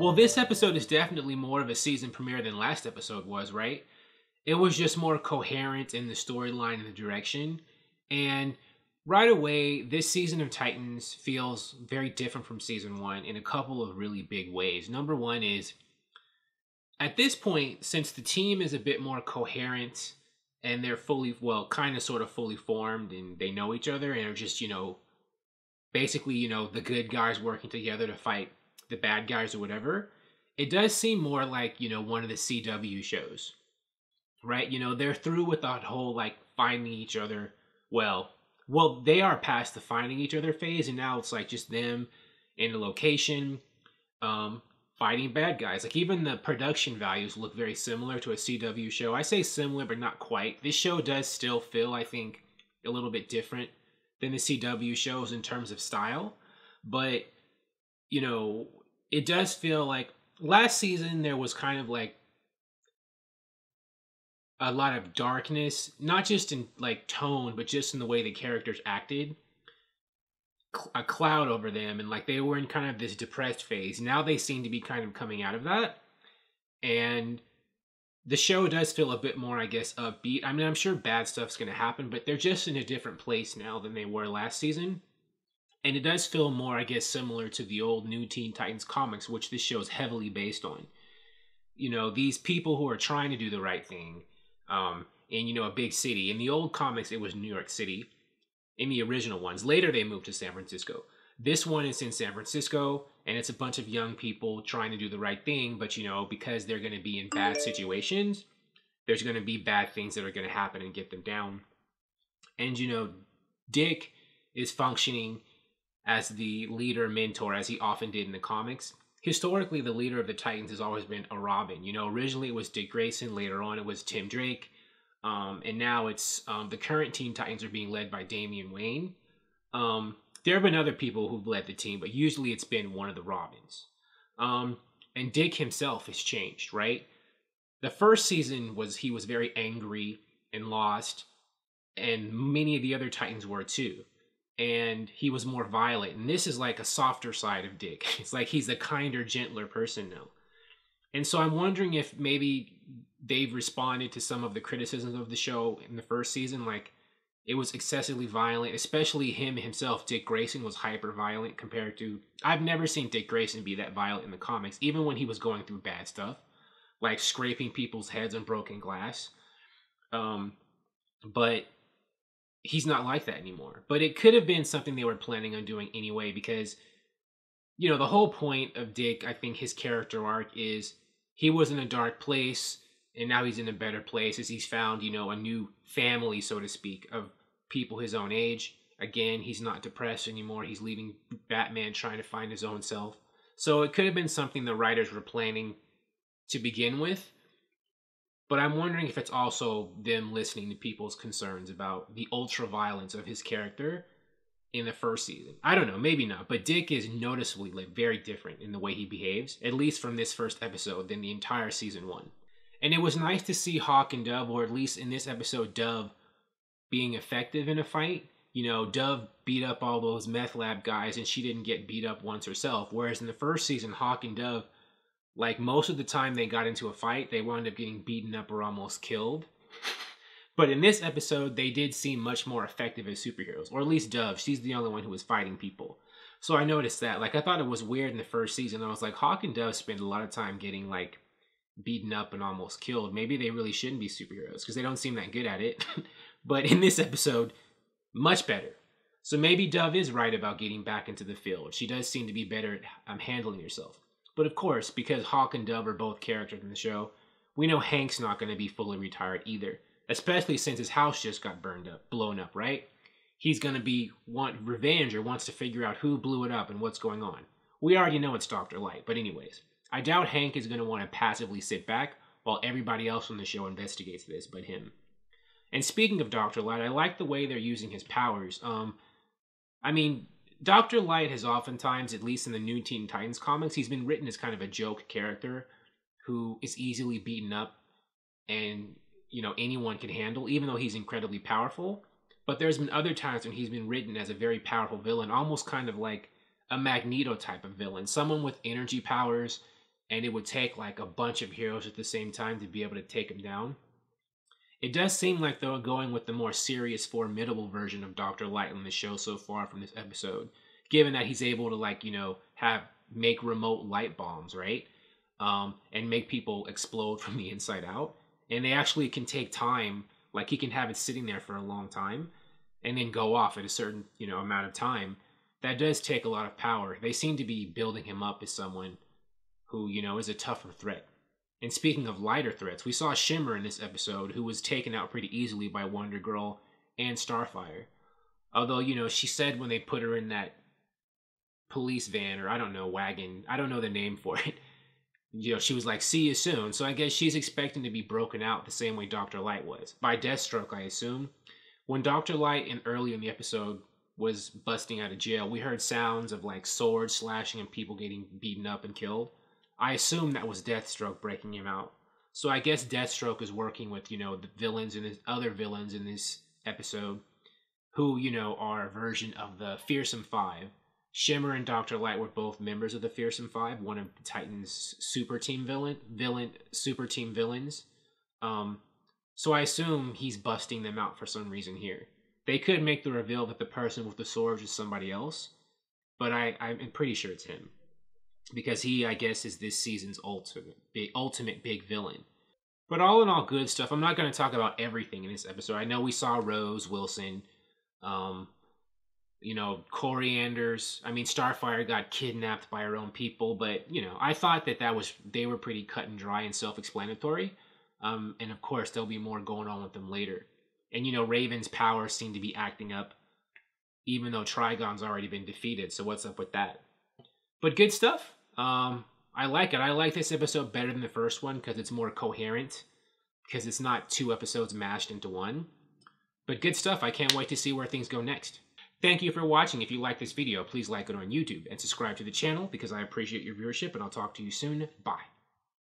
Well, this episode is definitely more of a season premiere than last episode was, right? It was just more coherent in the storyline and the direction. And right away, this season of Titans feels very different from season one in a couple of really big ways. Number one is, at this point, since the team is a bit more coherent and they're fully, well, kind of sort of fully formed and they know each other and are just, basically, the good guys working together to fight the bad guys or whatever, it does seem more like, one of the CW shows, right? They're through with that whole like finding each other. Well, they are past the finding each other phase, and now it's like just them in a location, fighting bad guys. Like even the production values look very similar to a CW show. I say similar, but not quite. This show does still feel, I think, a little bit different than the CW shows in terms of style, but it does feel like last season there was kind of like a lot of darkness, not just in like tone, but just in the way the characters acted. A cloud over them, and like they were in kind of this depressed phase. Now they seem to be kind of coming out of that, and the show does feel a bit more, I guess, upbeat. I mean, I'm sure bad stuff's going to happen, but they're just in a different place now than they were last season. And it does feel more, I guess, similar to the old New Teen Titans comics, which this show is heavily based on. These people who are trying to do the right thing in, a big city. In the old comics, it was New York City. In the original ones. Later, they moved to San Francisco. This one is in San Francisco, and it's a bunch of young people trying to do the right thing, but, because they're going to be in bad situations, there's going to be bad things that are going to happen and get them down. And, Dick is functioning as the leader mentor, as he often did in the comics. Historically, the leader of the Titans has always been a Robin. Originally it was Dick Grayson, later on it was Tim Drake, and now it's the current Teen Titans are being led by Damian Wayne. There have been other people who've led the team, but usually it's been one of the Robins. And Dick himself has changed, right? The first season he was very angry and lost, and many of the other Titans were too. And he was more violent. And this is like a softer side of Dick. It's like he's a kinder, gentler person now. And so I'm wondering if maybe they've responded to some of the criticisms of the show in the first season. Like, it was excessively violent, especially him himself. Dick Grayson was hyper violent compared to... I've never seen Dick Grayson be that violent in the comics, even when he was going through bad stuff, like scraping people's heads on broken glass. But he's not like that anymore. But it could have been something they were planning on doing anyway, because, the whole point of Dick, I think his character arc is he was in a dark place, and now he's in a better place as he's found, a new family, so to speak, of people his own age. Again, he's not depressed anymore. He's leaving Batman trying to find his own self. So it could have been something the writers were planning to begin with. But I'm wondering if it's also them listening to people's concerns about the ultra-violence of his character in the first season. I don't know, maybe not. But Dick is noticeably very different in the way he behaves, at least from this first episode, than the entire season one. And it was nice to see Hawk and Dove, or at least in this episode, Dove, being effective in a fight. Dove beat up all those meth lab guys, and she didn't get beat up once herself. Whereas in the first season, Hawk and Dove, like, most of the time they got into a fight, they wound up getting beaten up or almost killed. But in this episode, they did seem much more effective as superheroes. Or at least Dove. She's the only one who was fighting people. So I noticed that. Like, I thought it was weird in the first season. I was like, Hawk and Dove spend a lot of time getting, like, beaten up and almost killed. Maybe they really shouldn't be superheroes, because they don't seem that good at it. But in this episode, much better. So maybe Dove is right about getting back into the field. She does seem to be better at handling herself. But of course, because Hawk and Dove are both characters in the show, we know Hank's not going to be fully retired either. Especially since his house just got blown up, right? He's going to want revenge, or wants to figure out who blew it up and what's going on. We already know it's Dr. Light, but anyways. I doubt Hank is going to want to passively sit back while everybody else on the show investigates this but him. And speaking of Dr. Light, I like the way they're using his powers. Dr. Light has oftentimes, at least in the New Teen Titans comics, he's been written as kind of a joke character who is easily beaten up and, anyone can handle, even though he's incredibly powerful. But there's been other times when he's been written as a very powerful villain, almost kind of like a Magneto type of villain, someone with energy powers and it would take like a bunch of heroes at the same time to be able to take him down. It does seem like they're going with the more serious, formidable version of Dr. Light on the show so far from this episode, given that he's able to, like, make remote light bombs, right? And make people explode from the inside out. And they actually can take time, like he can have it sitting there for a long time and then go off at a certain, amount of time. That does take a lot of power. They seem to be building him up as someone who, is a tougher threat. And speaking of lighter threats, we saw Shimmer in this episode, who was taken out pretty easily by Wonder Girl and Starfire. Although, she said when they put her in that police van, or I don't know, wagon, I don't know the name for it, she was like, see you soon. So I guess she's expecting to be broken out the same way Dr. Light was. By Deathstroke, I assume. When Dr. Light, early in the episode, was busting out of jail, we heard sounds of like swords slashing and people getting beaten up and killed. I assume that was Deathstroke breaking him out. So I guess Deathstroke is working with, the villains and other villains in this episode who, are a version of the Fearsome Five. Shimmer and Dr. Light were both members of the Fearsome Five, one of Titan's super team super team villains. So I assume he's busting them out for some reason here. They could make the reveal that the person with the swords is somebody else, but I'm pretty sure it's him. Because he, I guess, is this season's ultimate big villain. But all in all, good stuff. I'm not going to talk about everything in this episode. I know we saw Rose, Wilson, Starfire got kidnapped by her own people, but, I thought they were pretty cut and dry and self-explanatory. And of course, there'll be more going on with them later. And, Raven's powers seem to be acting up, even though Trigon's already been defeated, so what's up with that? But good stuff. I like it. I like this episode better than the first one because it's more coherent, because it's not 2 episodes mashed into one. But good stuff. I can't wait to see where things go next. Thank you for watching. If you like this video, please like it on YouTube and subscribe to the channel because I appreciate your viewership, and I'll talk to you soon. Bye.